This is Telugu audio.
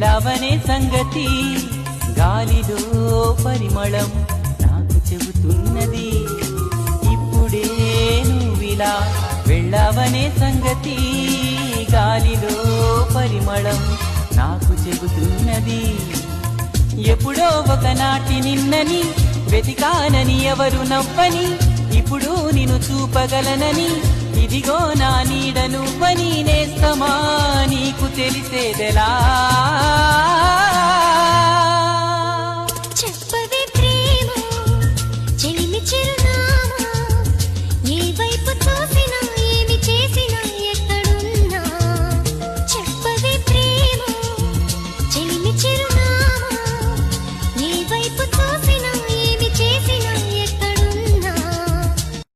వెళ్ళావనే సంగతి గాలిలో పరిమళం నాకు చెబుతున్నది. ఇప్పుడే నువ్విలా వెళ్ళావనే సంగతి గాలిలో పరిమళం నాకు చెబుతున్నది. ఎప్పుడో ఒకనాటి నిన్నని వెతికానని ఎవరు నవ్వని, ఇప్పుడు నిన్ను చూపగలనని ఇదిగో నా నీడ నువ్వని నేస్తమా నీకు తెలిసేదెలా. చెప్ప